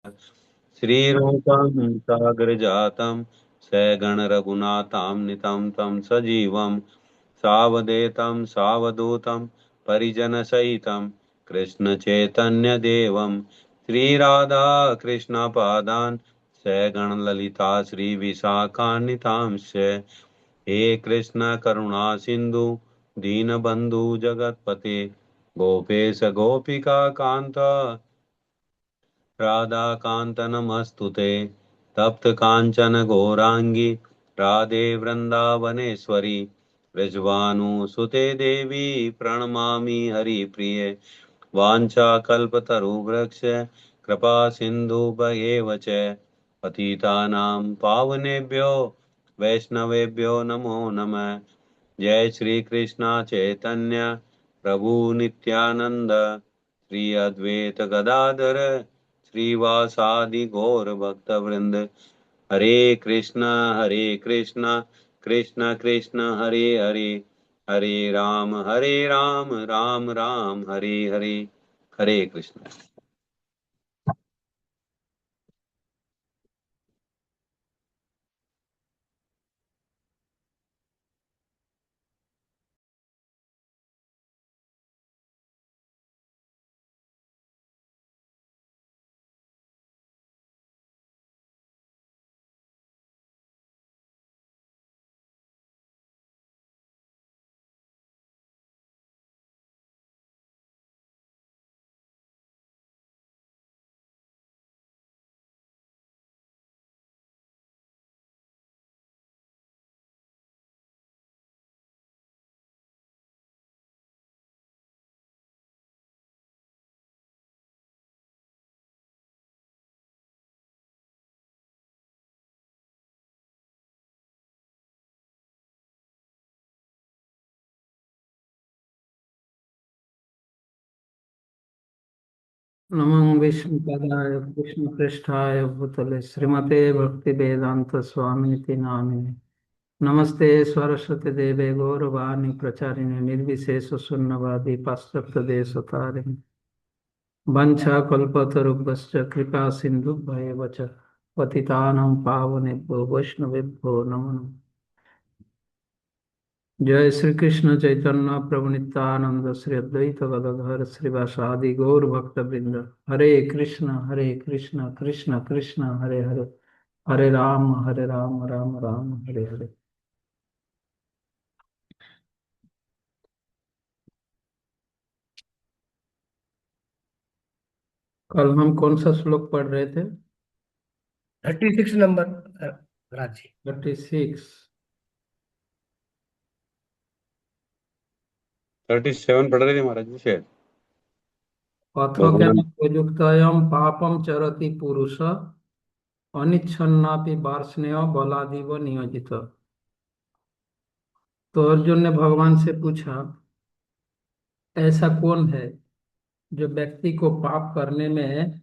श्रीरूपं सागरजातं सगणरघुनाथान्वितं तं सजीवं सावधेतं सावधूतं परिजनसहितं कृष्णचैतन्यदेवं श्रीराधा कृष्णपादान् सगणललिता श्रीविशाखान्वितांश्च हे कृष्ण करुणा सिंधु दीनबंधु जगतपते गोपेश गोपिका कांत राधाकान्त नमस्तुते तप्त कांचन गौरांगी राधे वृंदावनेश्वरी ब्रजभानुसुते देवी प्रणमामि हरिप्रिये वाञ्छाकल्पतरुवृक्ष कृपा सिन्धु एव च पतितानां पावनेभ्यो वैष्णवेभ्यो नमो नमः। जय श्री कृष्ण चैतन्य प्रभु नित्यानंद श्री अद्वैत गदाधर श्रीवासादि गौर भक्त वृंद हरे कृष्ण कृष्ण कृष्ण हरे हरे हरे राम राम राम हरे हरे। हरे कृष्ण। नमो विष्णुपदाय कृष्णपृष्ठाय भूतले श्रीमते भक्ति वेदांत स्वामिनिति नामिने नमस्ते सरस्वती देवे गौरवाणी प्रचारिणे निर्विशेष शून्यवादी पाश्चात्य देशतारिणे वंशाकल्पतरुभ्यश्च कृपा सिन्धुभ्येव च पतितानां पावनेभ्यो वैष्णवेभ्यो नमो नमः। जय श्री कृष्ण चैतन्य प्रभु नित्यानंद श्री अद्वैत गदाधर श्रीवासादि गौर भक्त वृंद हरे कृष्ण कृष्ण कृष्ण हरे हरे हरे राम राम राम हरे हरे। कल हम कौन सा श्लोक पढ़ रहे थे? 36 नंबर राजी। 36। 37 पढ़ रहे थे महाराज जी शायद। अथ भगवान ज्ञानप्रयुक्तयं पापं चरति पुरुष अनिच्छन्नापि वार्ष्णेय बलादिव नियोजित। तो अर्जुन ने भगवान से पूछा, ऐसा कौन है जो व्यक्ति को पाप करने में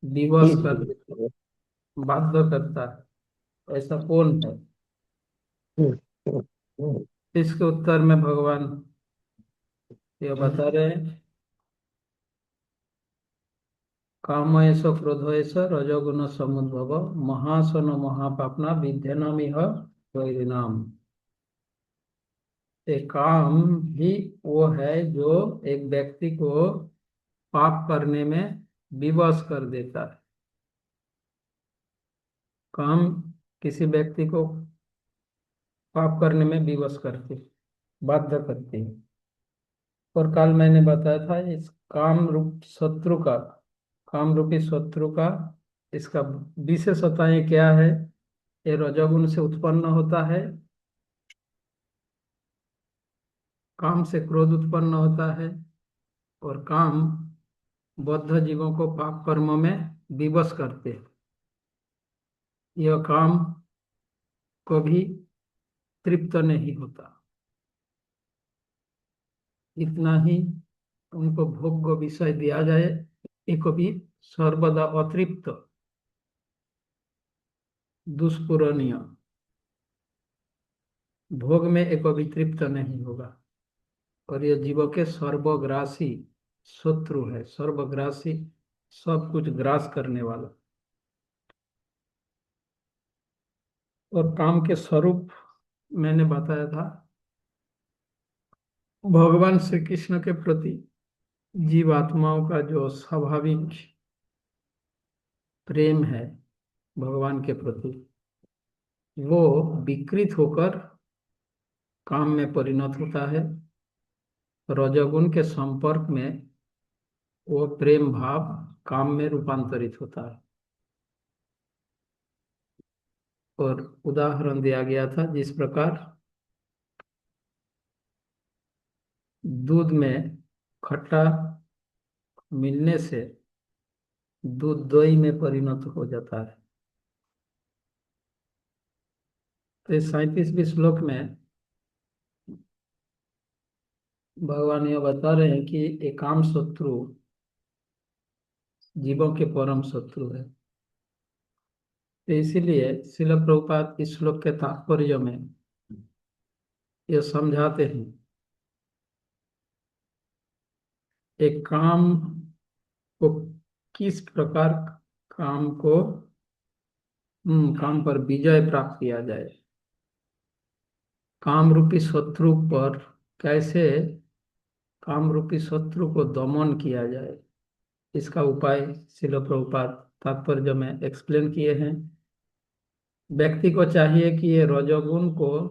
विवश कर देता, बाध्य करता है? ऐसा कौन है? इसके उत्तर में भगवान ये बता रहे हैं, काम ऐसा क्रोध ऐसा रजोगुण समुद्भव महासन महापापना विद्यनामिह वैरिनाम। ये काम ही वो है जो एक व्यक्ति को पाप करने में विवश कर देता है। काम किसी व्यक्ति को पाप करने में विवश करती, बाध्य करती है। और कल मैंने बताया था इस काम रूप शत्रु का, काम रूपी शत्रु का इसका विशेषताएं क्या है। ये रजोगुण से उत्पन्न होता है, काम से क्रोध उत्पन्न होता है, और काम बद्ध जीवों को पाप कर्मों में विवश करते हैं। यह काम कभी तृप्त नहीं होता, इतना ही उनको भोग्य विषय दिया जाए ये कभी सर्वदा अतृप्त दुष्पूरणीय भोग में एक कभी तृप्त नहीं होगा। और यह जीवों के सर्वग्रासी शत्रु है, सर्वग्रासी सब कुछ ग्रास करने वाला। और काम के स्वरूप मैंने बताया था, भगवान श्री कृष्ण के प्रति जीवात्माओं का जो स्वाभाविक प्रेम है भगवान के प्रति, वो विकृत होकर काम में परिणत होता है। रजोगुण के संपर्क में वो प्रेम भाव काम में रूपांतरित होता है। और उदाहरण दिया गया था, जिस प्रकार दूध में खट्टा मिलने से दूध दही में परिणत हो जाता है। तो इस 37वें श्लोक में भगवान यह बता रहे हैं कि एक काम शत्रु जीवों के परम शत्रु है। तो इसीलिए श्रील प्रभुपाद इस श्लोक के तात्पर्य में ये समझाते हैं, एक काम को किस प्रकार काम पर विजय प्राप्त किया जाए, काम रूपी शत्रु पर कैसे काम रूपी शत्रु को दमन किया जाए, इसका उपाय श्रील प्रभुपाद तात्पर्य में एक्सप्लेन किए हैं। व्यक्ति को चाहिए कि ये रजोगुण को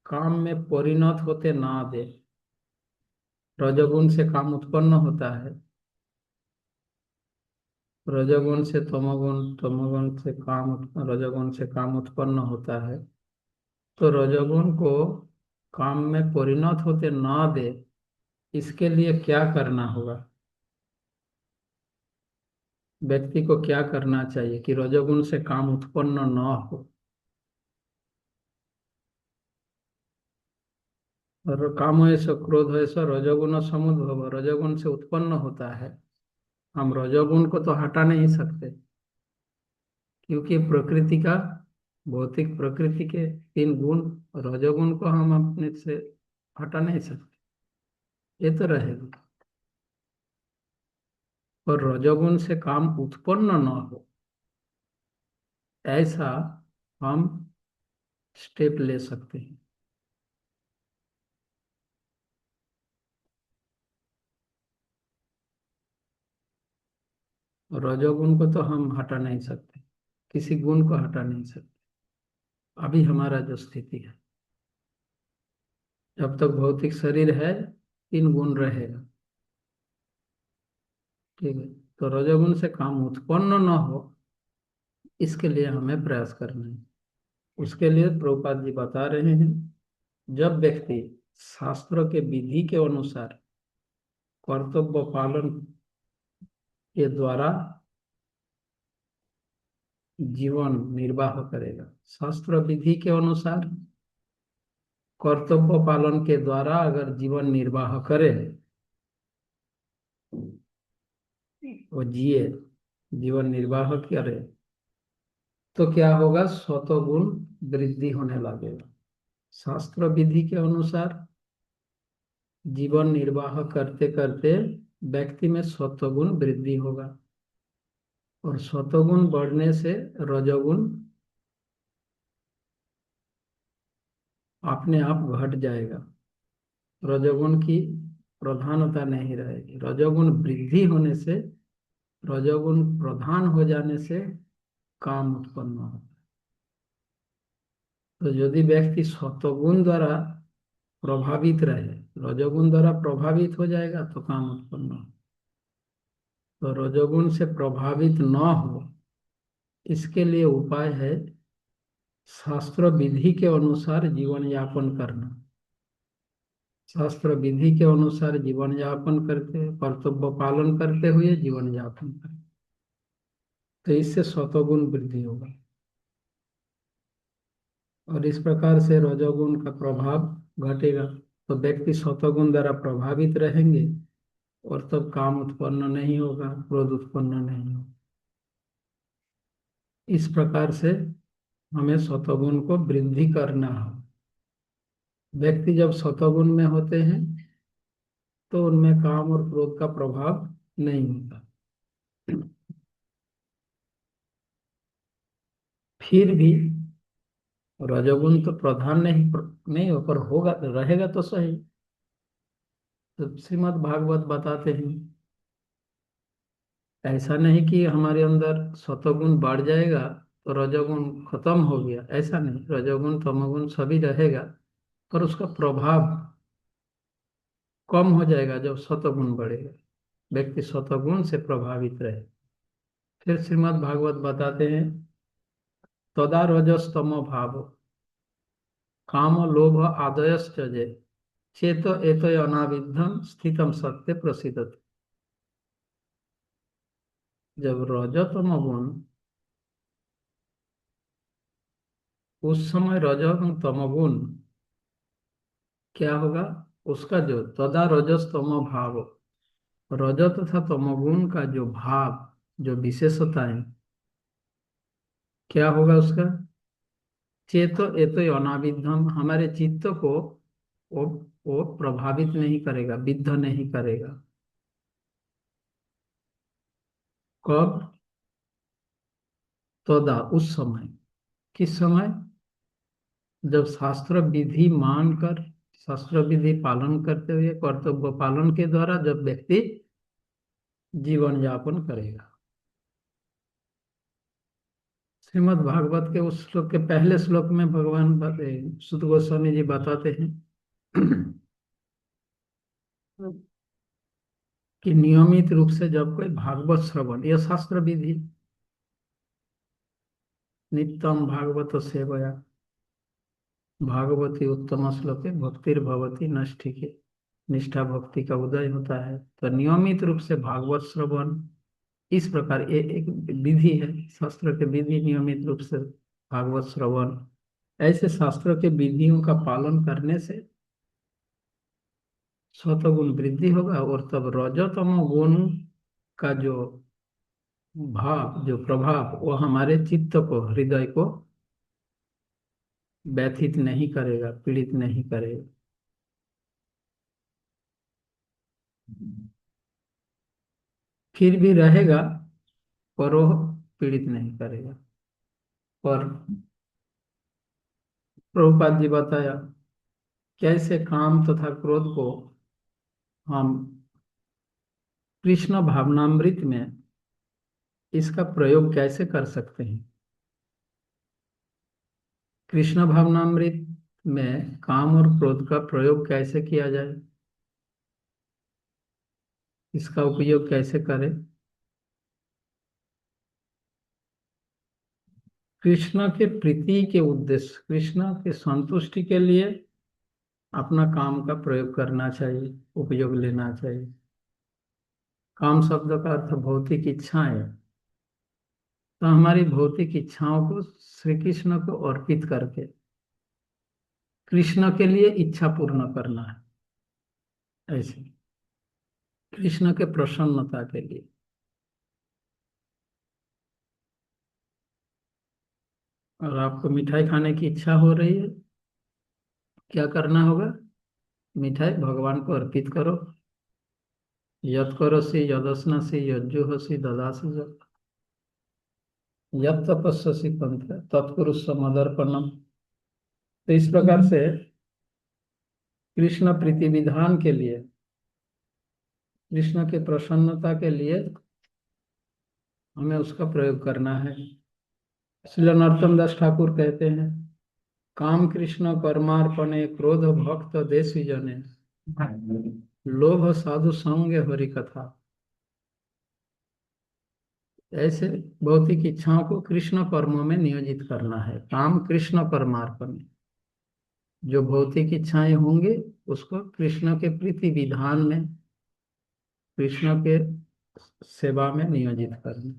काम में परिणत होते ना दे। रजोगुण से काम उत्पन्न होता है, रजोगुण से तमोगुण, तमोगुण से रजोगुण से काम उत्पन्न होता है। तो रजोगुण को काम में परिणत होते ना दे, इसके लिए क्या करना होगा, व्यक्ति को क्या करना चाहिए कि रजोगुण से काम उत्पन्न न हो। और काम ऐसा क्रोध ऐसा रजोगुण समुद्भव, रजोगुण से उत्पन्न होता है। हम रजोगुण को तो हटा नहीं सकते, क्योंकि प्रकृति का भौतिक प्रकृति के 3 गुण, रजोगुण को हम अपने से हटा नहीं सकते, ये तो रहेगा। और रजोगुण से काम उत्पन्न न हो, ऐसा हम स्टेप ले सकते हैं। रजोगुण को तो हम हटा नहीं सकते, किसी गुण को हटा नहीं सकते। अभी हमारा जो स्थिति है, जब तक भौतिक शरीर है 3 गुण रहेगा, ठीक है। तो रजोगुण से काम उत्पन्न न हो, इसके लिए हमें प्रयास करना है। उसके लिए प्रभुपाद जी बता रहे हैं, जब व्यक्ति शास्त्र के विधि के अनुसार कर्तव्य पालन के द्वारा जीवन निर्वाह करेगा, शास्त्र विधि के अनुसार कर्तव्य पालन के द्वारा अगर जीवन निर्वाह करे, वो जिए, जीवन निर्वाह करे, तो क्या होगा, सत्वगुण वृद्धि होने लगेगा। शास्त्र विधि के अनुसार जीवन निर्वाह करते करते व्यक्ति में सत्वगुण वृद्धि होगा, और सत्वगुण बढ़ने से रजोगुण अपने आप घट जाएगा। रजोगुण की प्रधानता नहीं रहेगी। रजोगुण वृद्धि होने से, रजोगुण प्रधान हो जाने से काम उत्पन्न होता है। तो यदि व्यक्ति सत्वगुण द्वारा प्रभावित रहे, रजोगुण द्वारा प्रभावित हो जाएगा तो काम उत्पन्न हो। तो रजोगुण से प्रभावित न हो, इसके लिए उपाय है शास्त्र विधि के अनुसार जीवन यापन करना। शास्त्र विधि के अनुसार जीवन यापन करते, कर्तव्य पालन करते हुए जीवन यापन करें, तो इससे सत्वगुण वृद्धि होगा। और इस प्रकार से रजोगुण का प्रभाव घटेगा, तो व्यक्ति सत्वगुण द्वारा प्रभावित रहेंगे, और तब काम उत्पन्न नहीं होगा, क्रोध उत्पन्न नहीं होगा। इस प्रकार से हमें सत्वगुण को वृद्धि करना है। व्यक्ति जब सत्वगुण में होते हैं तो उनमें काम और क्रोध का प्रभाव नहीं होता। फिर भी रजोगुण तो प्रधान नहीं हो, पर होगा, रहेगा तो सही। तो श्रीमद् भागवत बताते हैं ऐसा नहीं कि हमारे अंदर सतोगुण बढ़ जाएगा तो रजोगुण खत्म हो गया, ऐसा नहीं। रजोगुण तमोगुण सभी रहेगा, पर उसका प्रभाव कम हो जाएगा जब सतोगुण बढ़ेगा। व्यक्ति सतोगुण से प्रभावित रहे। फिर श्रीमद् भागवत बताते हैं तदा रजस्तमो भाव काम लोभ आदयश्चजे चेत एतय अनाविद्धम स्थितम सत्य प्रसिद्धति। जब रजतम गुण, उस समय रज और तमोगुण क्या होगा, उसका जो तदा रजस तमो भाव, रज तथा तमोगुण का जो भाव, जो विशेषताएं, क्या होगा उसका, चेतो एतो अनाविद्धम, हमारे चित्त को वो वो प्रभावित नहीं करेगा, विद्ध नहीं करेगा। कब, तदा उस समय, किस समय, जब शास्त्र विधि मानकर, शास्त्र विधि पालन करते हुए, कर्तव्य पालन के द्वारा जब व्यक्ति जीवन यापन करेगा। श्रीमद् भागवत के उस श्लोक के पहले श्लोक में भगवान सुत गोस्वामी जी बताते हैं कि नियमित रूप से जब कोई भागवत श्रवण, यह शास्त्र विधि, नित्यम भागवत सेवया भागवती उत्तम श्लोके भक्तिर्भवती नष्टिके, निष्ठा भक्ति का उदय होता है। तो नियमित रूप से भागवत श्रवण, इस प्रकार ये एक विधि है, शास्त्र के विधि, नियमित रूप से भागवत श्रवण, ऐसे शास्त्र के विधियों का पालन करने से सतोगुण वृद्धि होगा, और तब रजतम गुण का जो भाव, जो प्रभाव, वो हमारे चित्त को, हृदय को व्यथित नहीं करेगा, पीड़ित नहीं करेगा। फिर भी रहेगा, पर वह पीड़ित नहीं करेगा। पर प्रभुपाद जी बताया कैसे काम तथा क्रोध को हम कृष्ण भावनामृत में इसका प्रयोग कैसे कर सकते हैं। कृष्ण भावनामृत में काम और क्रोध का प्रयोग कैसे किया जाए, इसका उपयोग कैसे करें। कृष्ण के प्रीति के उद्देश्य, कृष्ण के संतुष्टि के लिए अपना काम का प्रयोग करना चाहिए, उपयोग लेना चाहिए। काम शब्द का अर्थ भौतिक इच्छाएं, तो हमारी भौतिक इच्छाओं को श्री कृष्ण को अर्पित करके कृष्ण के लिए इच्छा पूर्ण करना है, ऐसे कृष्ण के प्रसन्नता के लिए। और आपको मिठाई खाने की इच्छा हो रही है, क्या करना होगा, मिठाई भगवान को अर्पित करो। यत् करोसि यदश्नसि यज्जुहोसि ददासि च यत् तपस्यसि पंथ तत्कुरुष्व मदर्पणम। तो इस प्रकार से कृष्ण प्रीति विधान के लिए, कृष्ण के प्रसन्नता के लिए हमें उसका प्रयोग करना है। श्रील नरोत्तम दास ठाकुर कहते हैं काम कृष्ण कर्मार्पणे क्रोध भक्त देशी जने लोभ साधु संग हरि कथा। ऐसे भौतिक इच्छाओं को कृष्ण कर्मों में नियोजित करना है। काम कृष्ण कर्मार्पण, जो भौतिक इच्छाएं होंगी उसको कृष्ण के प्रीति विधान में, कृष्ण के सेवा में नियोजित करना,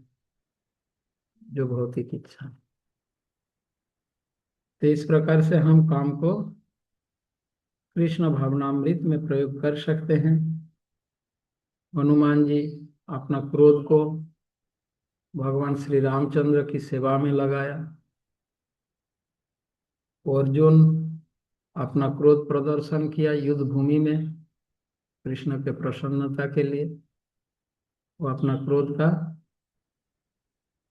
जो भौतिक इच्छा। तो इस प्रकार से हम काम को कृष्ण भावनामृत में प्रयोग कर सकते हैं। हनुमान जी अपना क्रोध को भगवान श्री रामचंद्र की सेवा में लगाया। अर्जुन अपना क्रोध प्रदर्शन किया युद्ध भूमि में कृष्ण के प्रसन्नता के लिए, वो अपना क्रोध का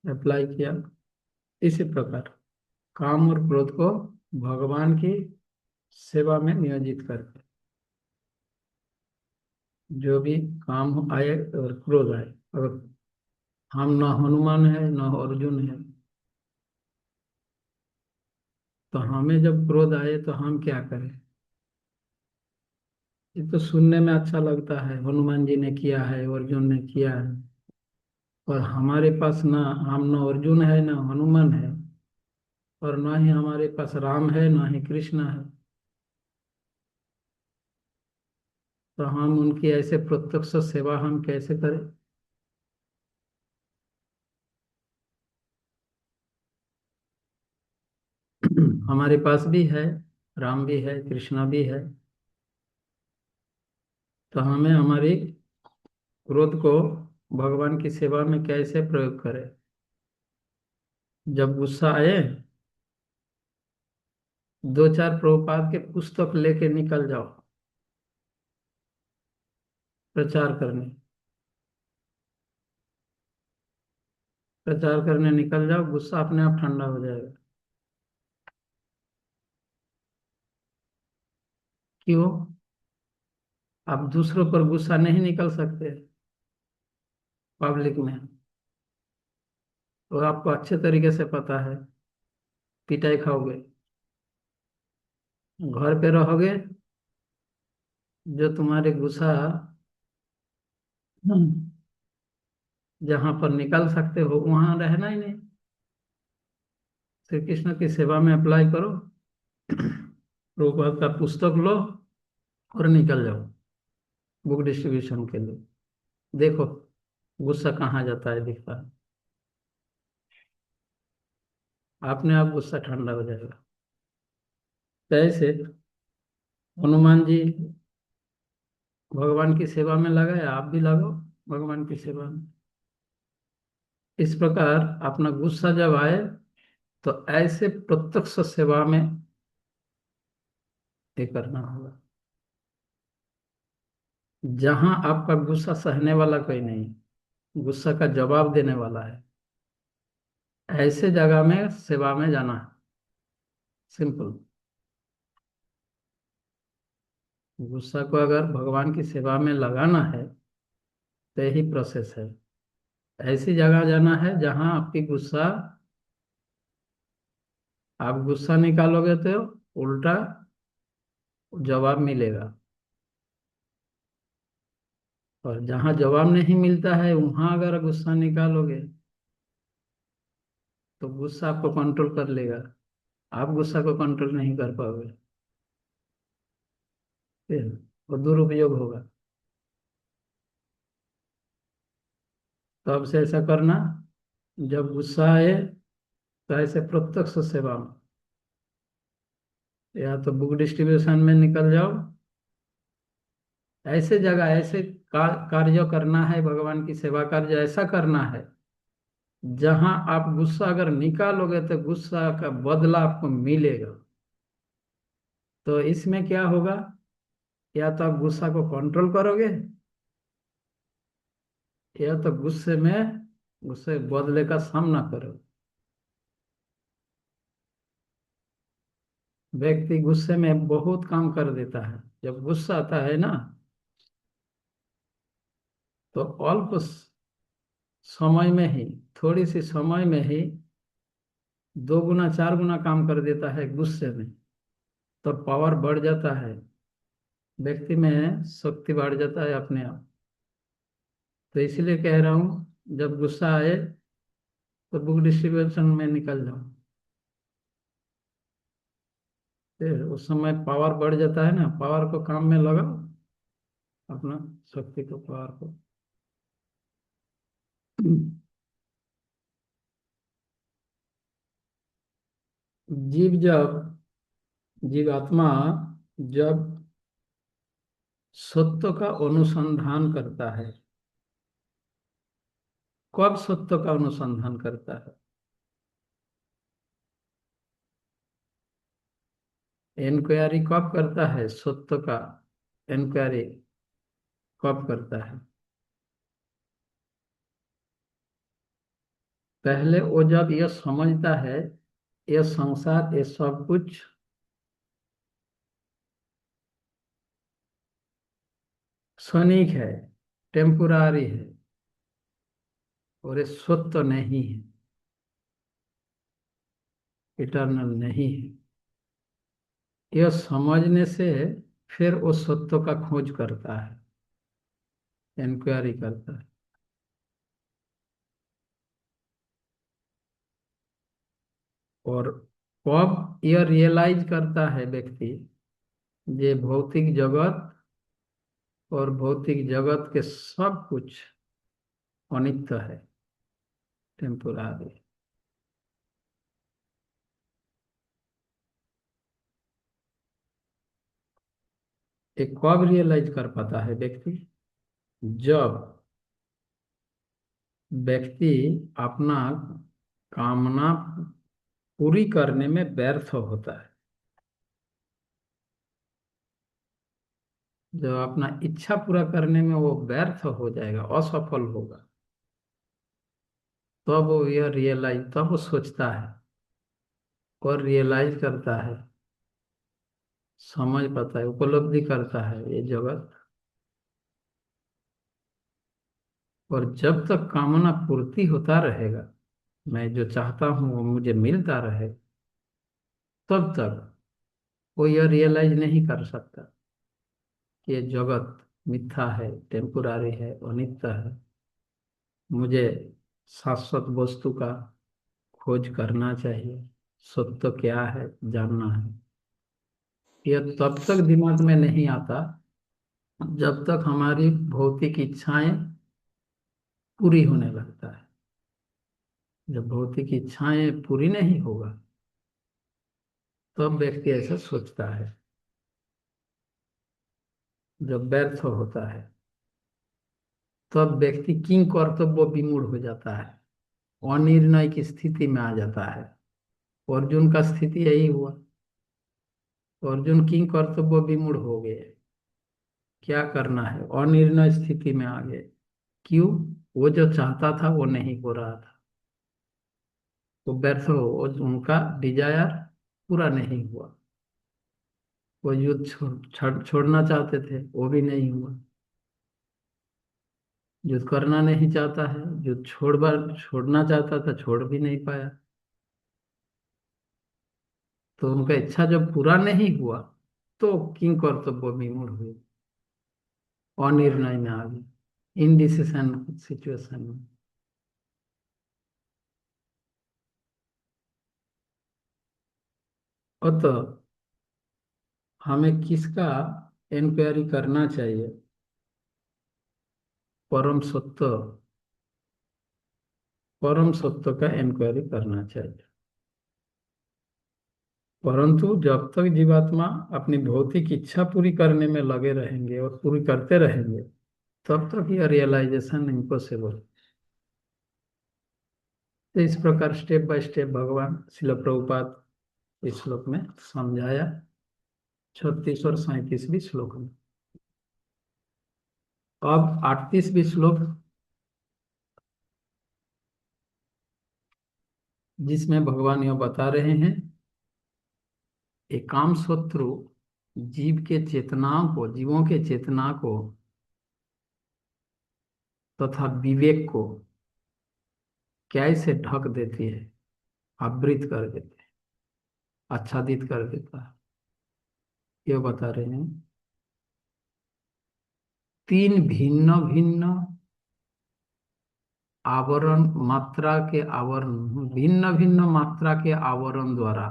अप्लाई किया। इसी प्रकार काम और क्रोध को भगवान की सेवा में नियोजित करके, जो भी काम आए और क्रोध आए, अगर हम न हनुमान है न अर्जुन है, तो हमें जब क्रोध आए तो हम क्या करें? ये तो सुनने में अच्छा लगता है, हनुमान जी ने किया है, अर्जुन ने किया है, और हमारे पास ना हम न अर्जुन है न हनुमान है, और न ही हमारे पास राम है न ही कृष्ण है, तो हम उनकी ऐसे प्रत्यक्ष सेवा हम कैसे करें? हमारे पास भी है, राम भी है, कृष्णा भी है, तो हमें हमारी क्रोध को भगवान की सेवा में कैसे प्रयोग करें? जब गुस्सा आए, दो चार प्रभुपाद के पुस्तक लेके निकल जाओ प्रचार करने, प्रचार करने निकल जाओ, गुस्सा अपने आप ठंडा हो जाएगा। क्यों? आप दूसरों पर गुस्सा नहीं निकल सकते पब्लिक में, तो आपको अच्छे तरीके से पता है, पिटाई खाओगे। घर पे रहोगे, जो तुम्हारे गुस्सा जहां पर निकाल सकते हो वहां रहना ही नहीं। श्री कृष्ण की सेवा में अप्लाई करो, प्रभुपाद का पुस्तक लो और निकल जाओ बुक डिस्ट्रीब्यूशन के लिए। देखो गुस्सा कहाँ जाता है, दिखता है, अपने आप गुस्सा ठंडा हो जाएगा। कैसे? हनुमान जी भगवान की सेवा में लगाए, आप भी लगाओ भगवान की सेवा में। इस प्रकार अपना गुस्सा जब आए तो ऐसे प्रत्यक्ष सेवा में ये करना होगा, जहां आपका गुस्सा सहने वाला कोई नहीं, गुस्सा का जवाब देने वाला है, ऐसे जगह में सेवा में जाना है। सिंपल। गुस्सा को अगर भगवान की सेवा में लगाना है तो यही प्रोसेस है। ऐसी जगह जाना है जहां आपकी गुस्सा, आप गुस्सा निकालोगे तो उल्टा जवाब मिलेगा, और जहां जवाब नहीं मिलता है वहां अगर गुस्सा निकालोगे तो गुस्सा आपको कंट्रोल कर लेगा, आप गुस्सा को कंट्रोल नहीं कर पाओगे, फिर वो दुरुपयोग होगा। तो अब से ऐसा करना, जब गुस्सा आए तो ऐसे प्रत्यक्ष सेवा में, या तो बुक डिस्ट्रीब्यूशन में निकल जाओ, ऐसे जगह ऐसे कार्य करना है, भगवान की सेवा कार्य ऐसा करना है जहां आप गुस्सा अगर निकालोगे तो गुस्सा का बदला आपको मिलेगा। तो इसमें क्या होगा, या तो आप गुस्सा को कंट्रोल करोगे, या तो गुस्से बदले का सामना करोगे। व्यक्ति गुस्से में बहुत काम कर देता है, जब गुस्सा आता है ना तो अल्प समय में ही, थोड़ी सी समय में ही 2 गुना 4 गुना काम कर देता है गुस्से में, तो पावर बढ़ जाता है, व्यक्ति में शक्ति बढ़ जाता है अपने आप। तो इसलिए कह रहा हूँ, जब गुस्सा आए तो बुक डिस्ट्रीब्यूशन में निकल जाओ, फिर उस समय पावर बढ़ जाता है ना, पावर को काम में लगाओ, अपना शक्ति को, पावर को। जीव जब जीवात्मा जब सत्य का अनुसंधान करता है, कब सत्य का अनुसंधान करता है? इंक्वायरी कब करता है? सत्य का इंक्वायरी कब करता है? पहले वो जब यह समझता है ये संसार, ये सब कुछ क्षणिक है, टेम्पोरारी है, और ये सत्य नहीं है, इटर्नल नहीं है। यह समझने से फिर वो सत्य का खोज करता है, इंक्वायरी करता है। और कब यह रियलाइज करता है व्यक्ति, ये भौतिक जगत और भौतिक जगत के सब कुछ अनित्य है, टेम्पोरारी। ये कब रियलाइज कर पाता है व्यक्ति? जब व्यक्ति अपना कामना पूरी करने में व्यर्थ होता है, जब अपना इच्छा पूरा करने में वो व्यर्थ हो जाएगा, असफल होगा, तब वो यह रियलाइज, तब वो सोचता है और रियलाइज करता है, समझ पाता है, उपलब्धि करता है ये जगत। और जब तक कामना पूर्ति होता रहेगा, मैं जो चाहता हूँ वो मुझे मिलता रहे, तब तक वो यह रियलाइज नहीं कर सकता कि ये जगत मिथ्या है, टेम्पोरारी है, अनित्य है। मुझे शाश्वत वस्तु का खोज करना चाहिए, सत्य क्या है जानना है। यह तब तक दिमाग में नहीं आता जब तक हमारी भौतिक इच्छाएं पूरी होने लगता है। जब भौतिक इच्छाएं पूरी नहीं होगा, तब व्यक्ति ऐसा सोचता है। जब व्यर्थ होता है, तब व्यक्ति किंग कर्तव्य विमूढ़ हो जाता है, अनिर्णय की स्थिति में आ जाता है। अर्जुन का स्थिति यही हुआ। अर्जुन किंग कर्तव्य विमूढ़ हो गए, क्या करना है, अनिर्णय स्थिति में आ गए। क्यों? वो जो चाहता था वो नहीं हो रहा था, तो व्यर्थ हो, उनका डिजायर पूरा नहीं हुआ। वो युद्ध छोड़ना चाहते थे, वो भी नहीं हुआ। युद्ध करना नहीं चाहता है, युद्ध छोड़ना चाहता था, छोड़ भी नहीं पाया। तो उनका इच्छा जब पूरा नहीं हुआ, तो किंग कर्तव्य विमूढ़ हुए, अनिर्णय में आ गए, इनडिसिशन सिचुएशन में। अतः हमें किसका इंक्वायरी करना चाहिए? परम सत्य, परम सत्य का इंक्वायरी करना चाहिए। परंतु जब तक जीवात्मा अपनी भौतिक इच्छा पूरी करने में लगे रहेंगे और पूरी करते रहेंगे, तब तक यह रियलाइजेशन इम्पॉसिबल। तो इस प्रकार स्टेप बाय स्टेप भगवान श्रील प्रभुपाद इस श्लोक में समझाया, 36 और 37वीं श्लोक में। अब 38वीं श्लोक, जिसमें भगवान यह बता रहे हैं, एक काम शत्रु जीव के चेतनाओं को, जीवों के चेतना को तथा विवेक को कैसे ढक देती है, आवृत कर देती है, आच्छादित कर देता है। यह बता रहे हैं, तीन भिन्न भिन्न आवरण, मात्रा के आवरण, भिन्न भिन्न मात्रा के आवरण द्वारा,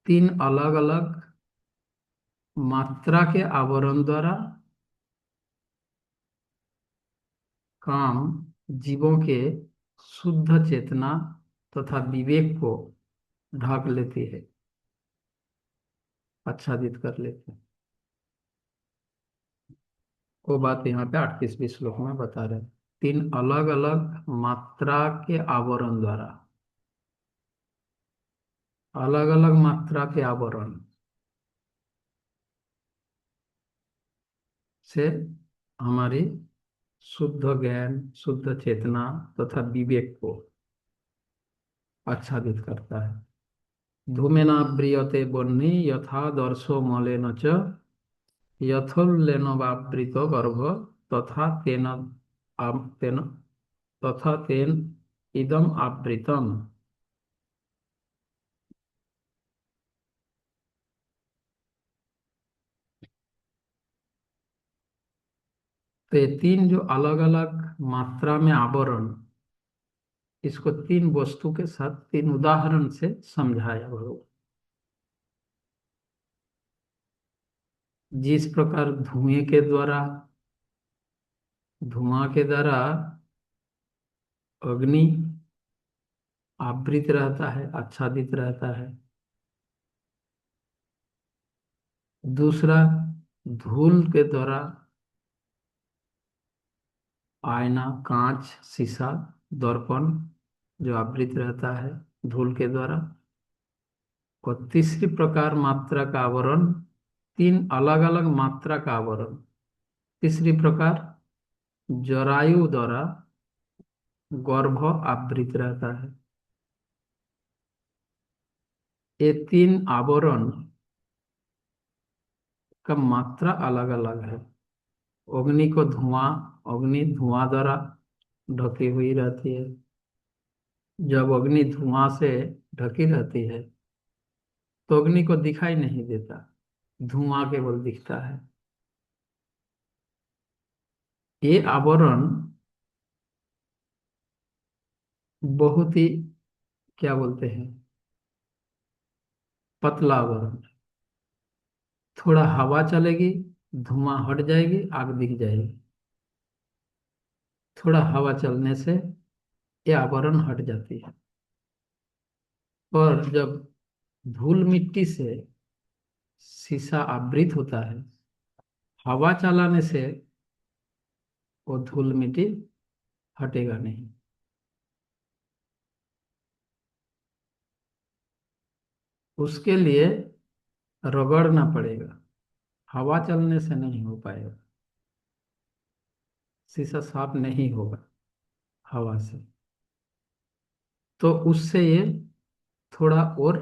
तीन अलग अलग मात्रा के आवरण द्वारा काम जीवों के शुद्ध चेतना तथा विवेक को ढक लेती है, आच्छादित कर लेती है। वो बात यहाँ पे 38वीं श्लोक में बता रहे हैं। तीन अलग अलग मात्रा के आवरण द्वारा, अलग अलग मात्रा के आवरण से हमारी शुद्ध ज्ञान, शुद्ध चेतना तथा विवेक को आच्छादित करता है। धूमेनाव्रियते बह्नि यथा दर्शो मलेन च यथोल्लेनवावृतो गर्भ तथा तेन तथा तेन इदम आवृतम। तो ये तीन जो अलग अलग मात्रा में आवरण, इसको तीन वस्तु के साथ तीन उदाहरण से समझाया भगवान। जिस प्रकार धुआं के द्वारा अग्नि आवृत रहता है, आच्छादित रहता है। दूसरा, धूल के द्वारा आईना, कांच, शीशा, दर्पण जो आवृत रहता है धूल के द्वारा। और तीसरी प्रकार मात्रा का आवरण, तीन अलग अलग मात्रा का आवरण। तीसरी प्रकार जरायु द्वारा गर्भ आवृत रहता है। ये तीन आवरण का मात्रा अलग अलग है। अग्नि धुआं द्वारा ढकी हुई रहती है। जब अग्नि धुआं से ढकी रहती है तो अग्नि को दिखाई नहीं देता, धुआं केवल दिखता है। ये आवरण बहुत ही, क्या बोलते हैं, पतला आवरण। थोड़ा हवा चलेगी, धुआं हट जाएगी, आग दिख जाएगी। थोड़ा हवा चलने से ये आवरण हट जाती है। और जब धूल मिट्टी से शीशा आवृत होता है, हवा चलाने से वो धूल मिट्टी हटेगा नहीं। उसके लिए रगड़ना पड़ेगा, हवा चलने से नहीं हो पाएगा। शीशा साफ नहीं होगा हवा से। तो उससे ये थोड़ा और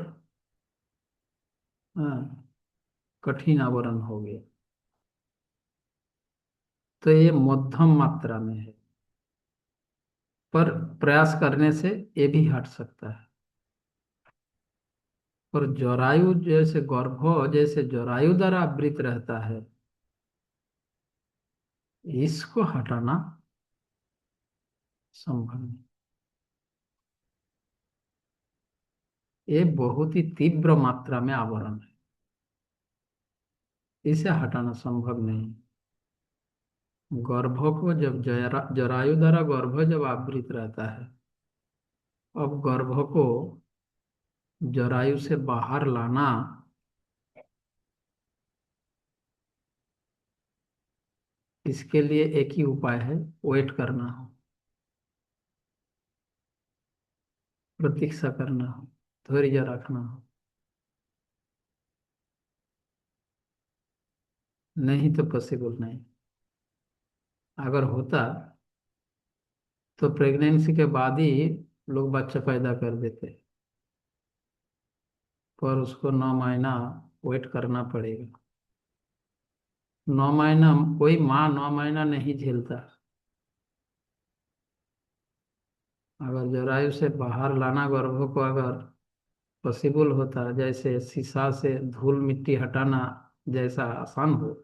कठिन आवरण हो गया। तो ये मध्यम मात्रा में है, पर प्रयास करने से ये भी हट सकता है। और जरायु जैसे गर्भ जैसे जरायु द्वारा आवृत रहता है, इसको हटाना संभव नहीं। ये बहुत ही तीव्र मात्रा में आवरण है, इसे हटाना संभव नहीं। गर्भ को जब जरायु द्वारा गर्भ जब आवृत रहता है, अब गर्भ को जरायु से बाहर लाना, इसके लिए एक ही उपाय है, वेट करना हो, प्रतीक्षा करना हो, धैर्य रखना हो। नहीं तो पॉसिबल नहीं। अगर होता तो प्रेगनेंसी के बाद ही लोग बच्चा पैदा कर देते, पर उसको 9 महीना वेट करना पड़ेगा। 9 महीना कोई माँ 9 महीना नहीं झेलता। अगर जरायु से बाहर लाना गर्भ को अगर पॉसिबल होता, जैसे शीशा से धूल मिट्टी हटाना जैसा आसान हो,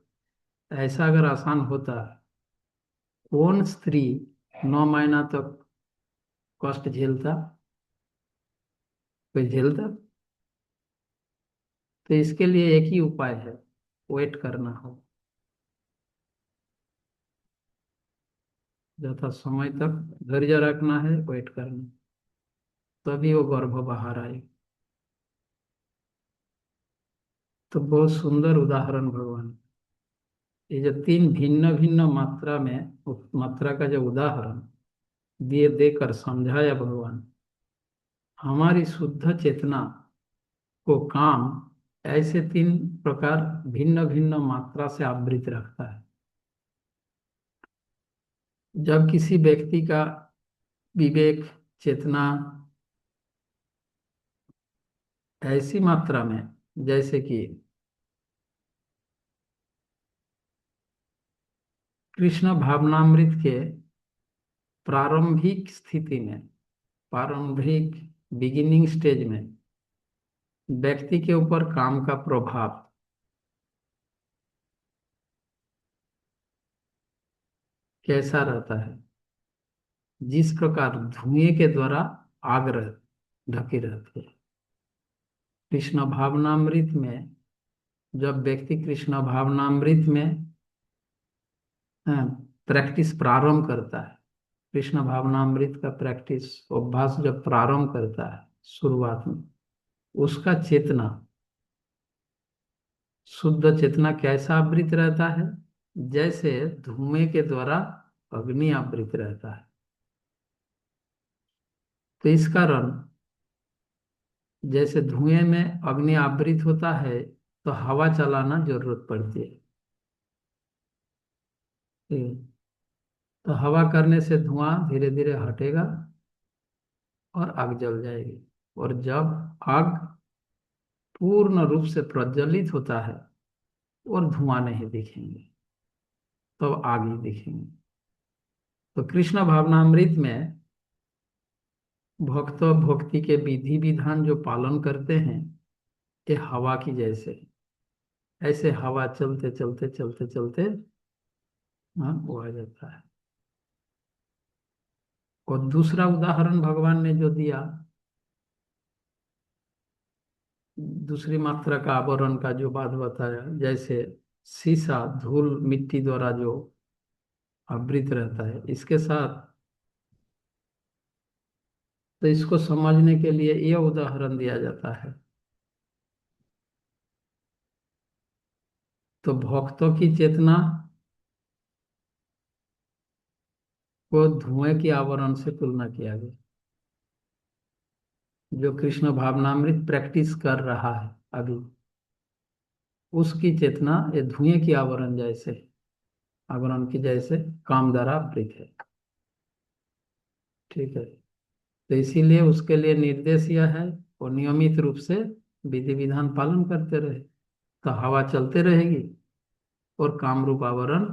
ऐसा अगर आसान होता, कौन स्त्री 9 महीना तक कष्ट झेलता? कोई झेलता? तो इसके लिए एक ही उपाय है, वेट करना हो। यथा समय तक धैर्य रखना है, वेट करना, तभी वो गर्भ बाहर आए। तो बहुत सुंदर उदाहरण भगवान, ये जो तीन भिन्न भिन्न मात्रा में मात्रा का जो उदाहरण दिए देकर समझाया भगवान, हमारी शुद्ध चेतना को काम ऐसे तीन प्रकार भिन्न भिन्न मात्रा से आवृत रखता है। जब किसी व्यक्ति का विवेक, चेतना ऐसी मात्रा में जैसे कि कृष्ण भावनामृत के प्रारंभिक स्थिति में, प्रारंभिक बिगिनिंग स्टेज में व्यक्ति के ऊपर काम का प्रभाव कैसा रहता है, जिस प्रकार धुएं के द्वारा आग ढकी रहती है। कृष्ण भावनामृत में जब व्यक्ति कृष्ण भावनामृत में प्रैक्टिस प्रारंभ करता है, कृष्ण भावनामृत का प्रैक्टिस अभ्यास जब प्रारंभ करता है शुरुआत में, उसका चेतना, शुद्ध चेतना कैसा आवृत रहता है, जैसे धुएं के द्वारा अग्नि आवृत रहता है। तो इस कारण जैसे धुएं में अग्नि आवृत होता है तो हवा चलाना जरूरत पड़ती है। तो हवा करने से धुआं धीरे धीरे हटेगा और आग जल जाएगी। और जब आग पूर्ण रूप से प्रज्वलित होता है और धुआं नहीं दिखेंगे, तो आग ही दिखेंगे। तो कृष्ण भावनामृत में भक्त भक्ति के विधि विधान जो पालन करते हैं, ये हवा की जैसे, ऐसे हवा चलते चलते चलते चलते वो आ जाता है। और दूसरा उदाहरण भगवान ने जो दिया, दूसरी मात्रा का आवरण का जो बात बताया, जैसे शीशा धूल मिट्टी द्वारा जो आवृत रहता है, इसके साथ, तो इसको समझने के लिए यह उदाहरण दिया जाता है। तो भक्तों की चेतना को धुएं की आवरण से तुलना किया गया। जो कृष्ण भावनामृत प्रैक्टिस कर रहा है अभी, उसकी चेतना ये धुएं की आवरण जैसे, आवरण की जैसे काम द्वारा आवृत है। ठीक है। तो इसीलिए उसके लिए निर्देश यह है, वो नियमित रूप से विधि विधान पालन करते रहे, तो हवा चलते रहेगी और काम रूप आवरण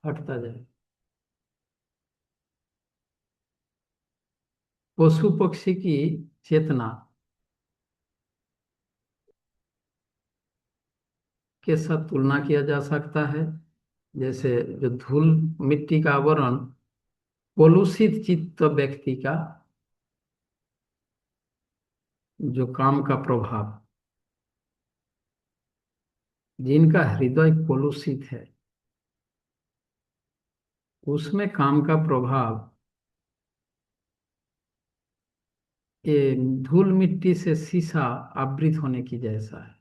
हटता जाए। पशु पक्षी की चेतना के साथ तुलना किया जा सकता है। जैसे जो धूल मिट्टी का आवरण कलुषित चित्त व्यक्ति का जो काम का प्रभाव, जिनका हृदय कलुषित है, उसमें काम का प्रभाव ये धूल मिट्टी से शीशा आवृत होने की जैसा है।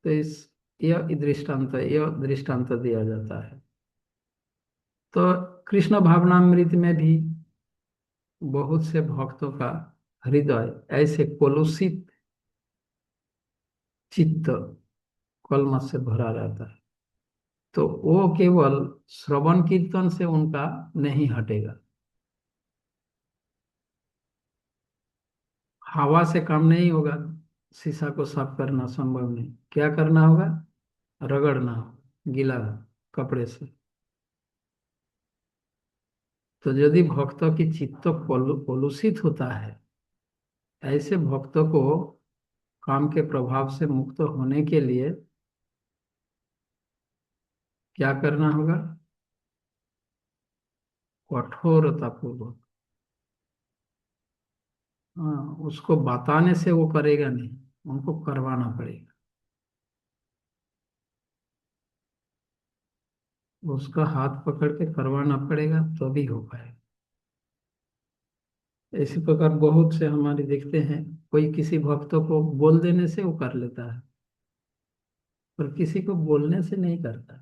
तो यह दृष्टांत दिया जाता है। तो कृष्ण भावनामृत में भी बहुत से भक्तों का हृदय ऐसे कलुषित चित्त कलमश से भरा रहता है, तो वो केवल श्रवण कीर्तन से उनका नहीं हटेगा। हवा से काम नहीं होगा, शीशा को साफ करना संभव नहीं। क्या करना होगा? रगड़ना होगा गीला कपड़े से। तो यदि भक्तों की चित्त कलुषित होता है, ऐसे भक्तों को काम के प्रभाव से मुक्त होने के लिए क्या करना होगा? कठोरता पूर्वक, हाँ, उसको बताने से वो करेगा नहीं, उनको करवाना पड़ेगा। उसका हाथ पकड़ के करवाना पड़ेगा तो भी हो पाएगा। इसी प्रकार बहुत से हमारे देखते हैं, कोई किसी भक्तों को बोल देने से वो कर लेता है, पर किसी को बोलने से नहीं करता,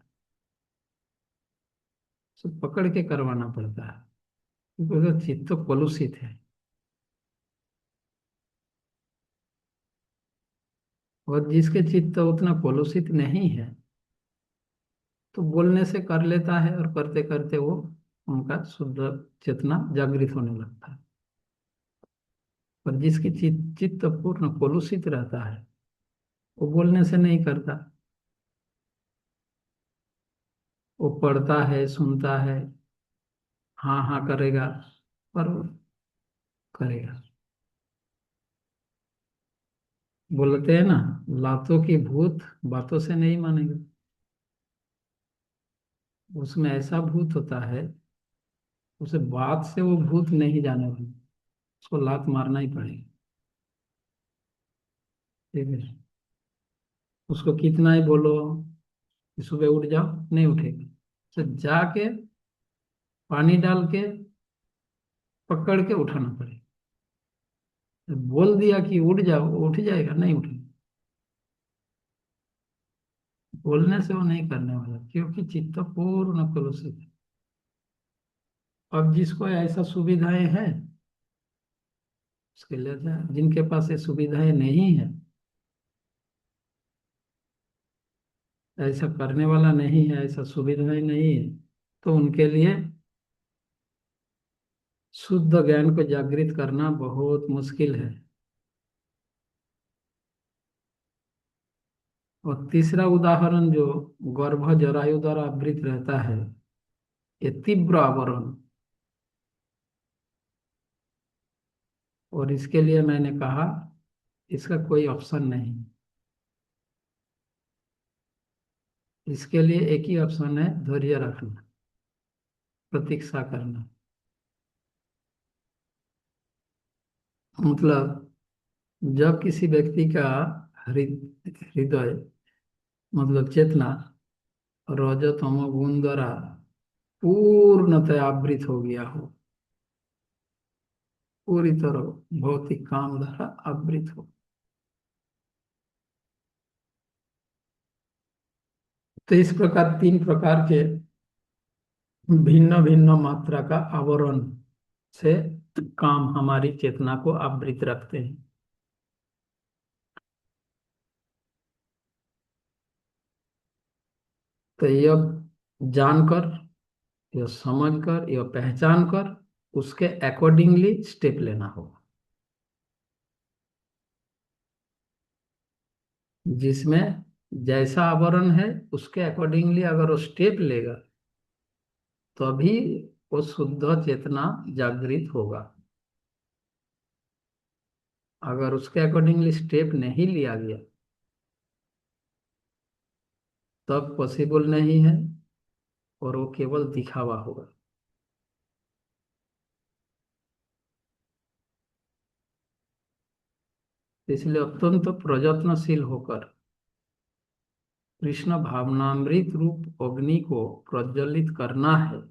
सब पकड़ के करवाना पड़ता है, क्योंकि उसका चित्त तो कलुषित है। और जिसके चित्त उतना कलुषित नहीं है, तो बोलने से कर लेता है और करते करते वो उनका शुद्ध चेतना जागृत होने लगता है। पर जिसकी चित्त पूर्ण कलुषित रहता है वो बोलने से नहीं करता, वो पढ़ता है, सुनता है, हाँ हाँ करेगा, पर वो करेगा। बोलते हैं ना, लातों की भूत बातों से नहीं मानेगा। उसमें ऐसा भूत होता है, उसे बात से वो भूत नहीं जाने वाला, उसको लात मारना ही पड़ेगा। ठीक है, उसको कितना ही बोलो कि सुबह उठ जाओ, नहीं उठेगा। तो जाके पानी डाल के पकड़ के उठाना पड़ेगा। तो बोल दिया कि उठ जाओ, वो उठ जाएगा? नहीं उठेगा। बोलने से वो नहीं करने वाला, क्योंकि चित्त पूर्ण कलुषित है। अब जिसको ऐसा सुविधाएं हैं उसके लिए जिनके पास ये सुविधाएं नहीं है, ऐसा करने वाला नहीं है, ऐसा सुविधाएं नहीं है, तो उनके लिए शुद्ध ज्ञान को जागृत करना बहुत मुश्किल है। और तीसरा उदाहरण जो गर्भ जरायु द्वारा आवृत रहता है, ये तीव्र आवरण। और इसके लिए मैंने कहा इसका कोई ऑप्शन नहीं। इसके लिए एक ही ऑप्शन है, धैर्य रखना, प्रतीक्षा करना। मतलब जब किसी व्यक्ति का हृदय मतलब चेतना रजो तमो गुण द्वारा पूर्णतः आवृत हो गया हो, पूरी तरह भौतिक काम द्वारा आवृत हो, तो इस प्रकार तीन प्रकार के भिन्न भिन्न मात्रा का आवरण से काम हमारी चेतना को आवृत रखते हैं। तो यह जानकर, यह समझकर, यह पहचान कर उसके अकॉर्डिंगली स्टेप लेना होगा। जिसमें जैसा आवरण है उसके अकॉर्डिंगली अगर वो स्टेप लेगा तभी वो शुद्ध चेतना जागृत होगा। अगर उसके अकॉर्डिंगली स्टेप नहीं लिया गया तब पॉसिबल नहीं है, और वो केवल दिखावा होगा। इसलिए अत्यंत प्रयत्नशील होकर कृष्ण भावनामृत रूप अग्नि को प्रज्वलित करना है।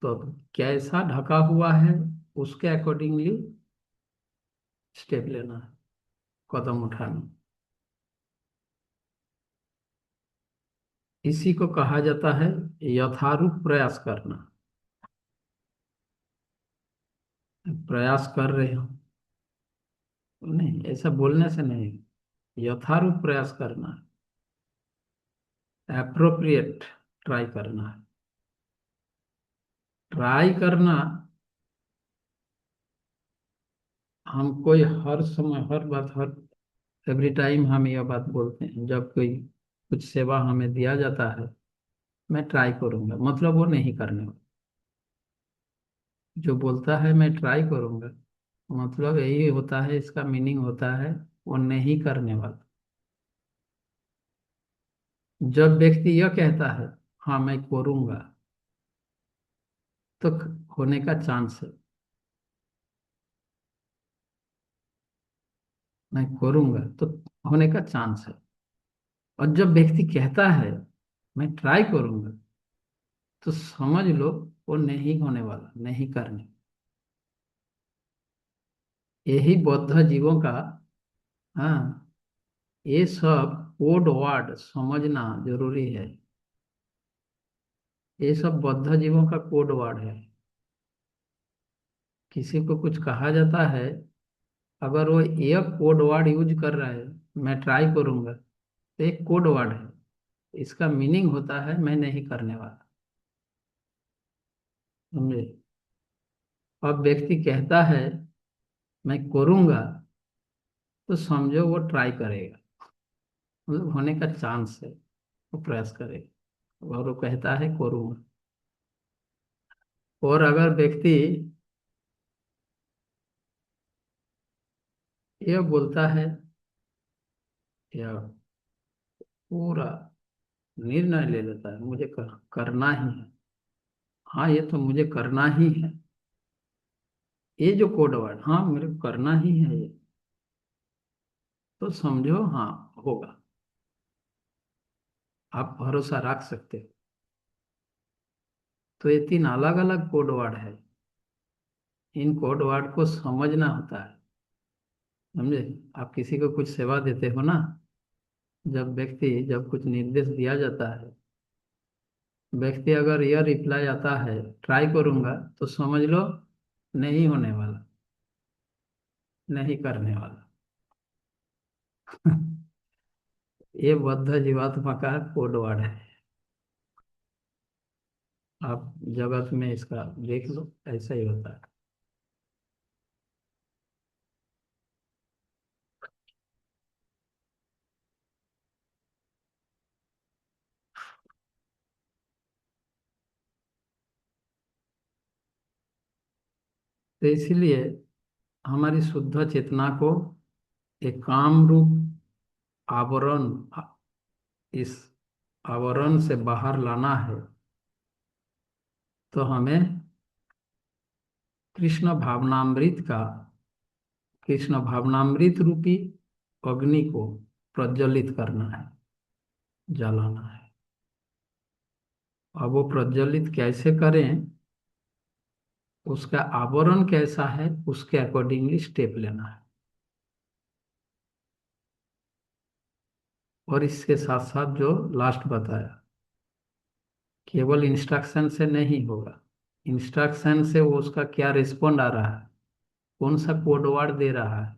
तो कैसा ढका हुआ है उसके अकॉर्डिंगली स्टेप लेना है, कदम उठाना। इसी को कहा जाता है यथारूप प्रयास करना। प्रयास कर रहे हो, नहीं ऐसा बोलने से नहीं, यथारूप प्रयास करना है, अप्रोप्रिएट ट्राई करना है। ट्राई करना, हम कोई हर समय हर बात हर एवरी टाइम हम यह बात बोलते हैं, जब कोई कुछ सेवा हमें दिया जाता है, मैं ट्राई करूंगा, मतलब वो नहीं करने वाला। जो बोलता है मैं ट्राई करूंगा, मतलब यही होता है, इसका मीनिंग होता है वो नहीं करने वाला। जब व्यक्ति यह कहता है हाँ मैं करूंगा, तो होने का चांस है। मैं करूंगा तो होने का चांस है। और जब व्यक्ति कहता है मैं ट्राई करूंगा, तो समझ लो वो नहीं होने वाला, नहीं करने। यही बौद्ध जीवों का, हाँ, ये सब कोड वर्ड समझना जरूरी है। ये सब बौद्ध जीवों का कोड वर्ड है। किसी को कुछ कहा जाता है, अगर वो एक कोड वर्ड यूज कर रहा है, मैं ट्राई करूंगा, तो एक कोड वर्ड है, इसका मीनिंग होता है मैं नहीं करने वाला। समझे। अब व्यक्ति कहता है मैं करूंगा, तो समझो वो ट्राई करेगा, मतलब होने का चांस है, वो प्रयास करेगा और वो कहता है करूंगा। और अगर व्यक्ति यह बोलता है या पूरा निर्णय ले लेता है मुझे करना ही है, हाँ ये तो मुझे करना ही है, ये जो कोड वर्ड, हाँ मेरे को करना ही है ये, तो समझो हाँ होगा, आप भरोसा रख सकते हो। तो ये तीन अलग अलग कोड वर्ड है, इन कोड वर्ड को समझना होता है, समझे। आप किसी को कुछ सेवा देते हो ना, जब कुछ निर्देश दिया जाता है, व्यक्ति अगर यह रिप्लाई आता है ट्राई करूंगा, तो समझ लो नहीं होने वाला, नहीं करने वाला। ये बद्ध जीवात्मा का कोड वर्ड है। आप जगत में इसका देख लो, ऐसा ही होता है। तो इसीलिए हमारी शुद्ध चेतना को एक काम रूप आवरण, इस आवरण से बाहर लाना है, तो हमें कृष्ण भावनामृत का, कृष्ण भावनामृत रूपी अग्नि को प्रज्वलित करना है, जलाना है। अब वो प्रज्वलित कैसे करें, उसका आवरण कैसा है, उसके अकॉर्डिंगली स्टेप लेना है। और इसके साथ साथ जो लास्ट बताया, केवल इंस्ट्रक्शन से नहीं होगा, इंस्ट्रक्शन से वो उसका क्या रिस्पॉन्ड आ रहा है, कौन सा कोड वर्ड दे रहा है,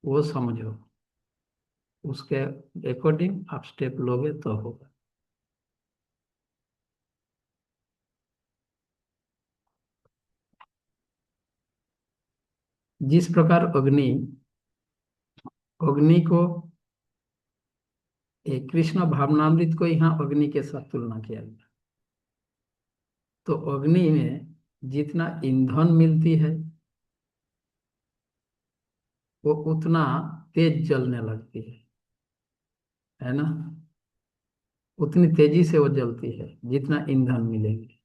वो समझो, उसके अकॉर्डिंग आप स्टेप लोगे तो होगा। जिस प्रकार अग्नि, अग्नि को एक कृष्ण भावनामृत को यहाँ अग्नि के साथ तुलना किया गया, तो अग्नि में जितना ईंधन मिलती वो उतना तेज जलने लगती है ना, उतनी तेजी से वो जलती है जितना ईंधन मिलेंगे।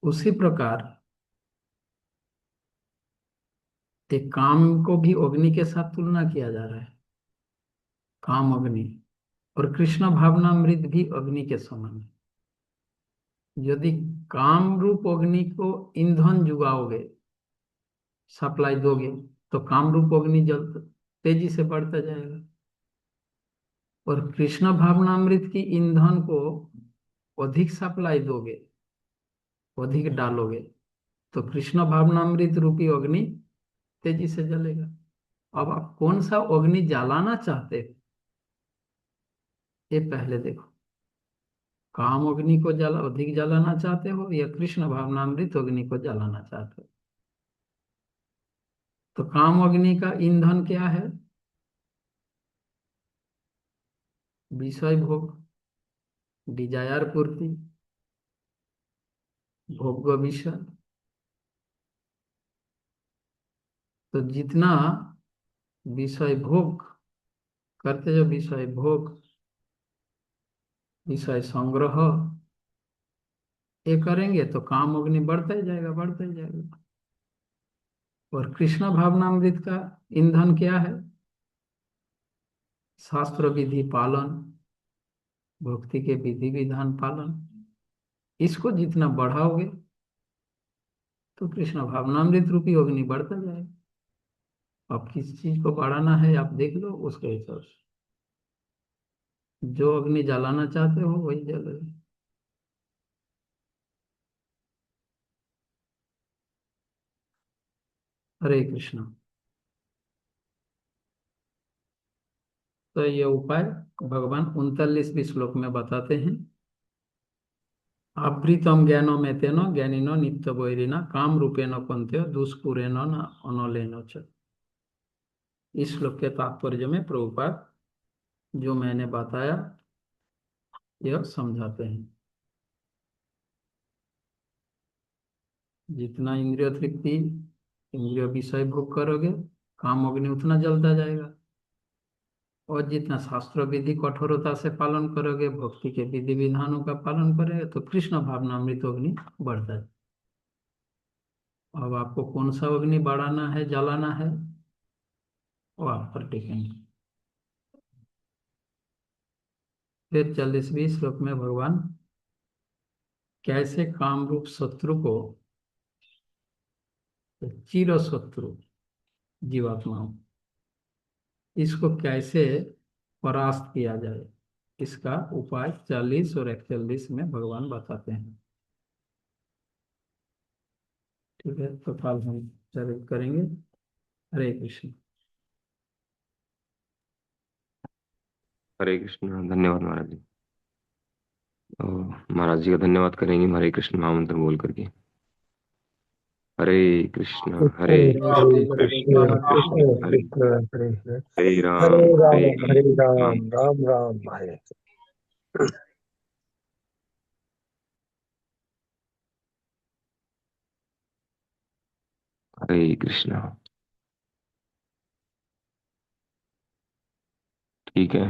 उसी प्रकार एक काम को भी अग्नि के साथ तुलना किया जा रहा है, काम अग्नि, और कृष्ण भावनामृत भी अग्नि के समान है। यदि काम रूप अग्नि को ईंधन जुगाओगे, सप्लाई दोगे, तो काम रूप अग्नि जल तेजी से बढ़ता जाएगा। और कृष्ण भावनामृत की ईंधन को अधिक सप्लाई दोगे, अधिक डालोगे, तो कृष्ण भावनामृत रूपी अग्नि तेजी से जलेगा। अब आप कौन सा अग्नि जलाना चाहते हो, ये पहले देखो, काम अग्नि को जला अधिक जलाना चाहते हो या कृष्ण भावनामृत अग्नि को जलाना चाहते हो। तो काम अग्नि का ईंधन क्या है, विषय भोग, डिजायर पूर्ति, भोग विषय। तो जितना विषय भोग करते, जो विषय भोग, विषय संग्रह ये करेंगे, तो काम अग्नि बढ़ता ही जाएगा, बढ़ता ही जाएगा। और कृष्ण भावनामृत का ईंधन क्या है, शास्त्र विधि पालन, भक्ति के विधि विधान पालन। इसको जितना बढ़ाओगे, तो कृष्ण भावनामृत रूपी अग्नि बढ़ता जाएगा। अब किस चीज को बढ़ाना है आप देख लो, उसके हिसाब से जो अग्नि जलाना चाहते हो वही जले। हरे कृष्ण। तो ये उपाय भगवान 39वें श्लोक में बताते हैं। आवृतम ज्ञानो में तेनो ज्ञानिनो नित्य वैरिना काम रूपेण पंथ्यो दुष्पूरेण न अनलेन च। इस श्लोक के तात्पर्य में प्रभुपाद जो मैंने बताया यह समझाते हैं। जितना इंद्रिय तृप्ति इंद्रिय विषय भोग करोगे काम अग्नि उतना जलता जाएगा, और जितना शास्त्र विधि कठोरता से पालन करोगे, भक्ति के विधि विधानों का पालन करोगे, तो कृष्ण भावना अमृत अग्नि बढ़ता है। अब आपको कौन सा अग्नि बढ़ाना है, जलाना है, वो आप पर डिपेंड है। फिर 40वें श्लोक में भगवान कैसे कामरूप शत्रु को, चिर शत्रु जीवात्माओं, इसको कैसे परास्त किया जाए, इसका उपाय 40 और 41 में भगवान बताते हैं। ठीक है, तो कल हम जरूर करेंगे। हरे कृष्ण। हरे कृष्ण। धन्यवाद महाराज जी। तो महाराज जी का धन्यवाद करेंगे हरे कृष्ण महामंत्र बोल करके। हरे कृष्ण हरे हरे कृष्ण कृष्ण कृष्ण कृष्ण हरे हरे हरे हरे राम हरे हरे राम हरे राम राम राम राम हरे। हरे कृष्ण। ठीक है,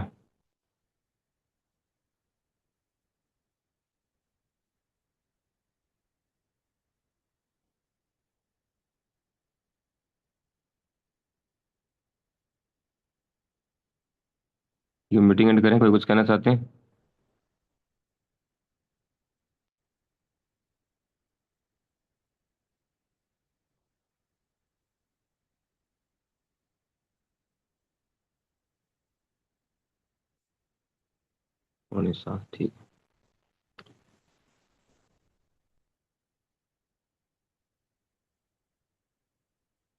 ये मीटिंग एंड करें। कोई कुछ कहना चाहते हैं? उन्नीस सात, ठीक।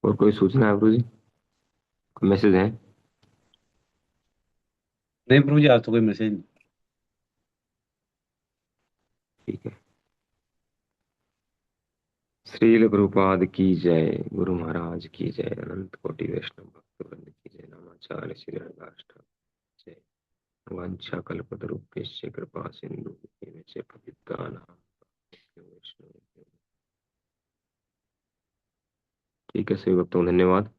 और कोई सूचना है प्रभु जी? कोई मैसेज है? नहीं प्रभु जी, आज तो कोई मैसेज नहीं। ठीक है। श्रील प्रभुपाद की जय, गुरु महाराज की जय, अनंत कोटि वैष्णव भक्त वृंद की जय, नमाचार्य श्री हरिदास जय। वांछा कल्पतरुभ्यश्च कृपा सिंधु पतितानां वैष्णव। ठीक है, सभी भक्तों को धन्यवाद।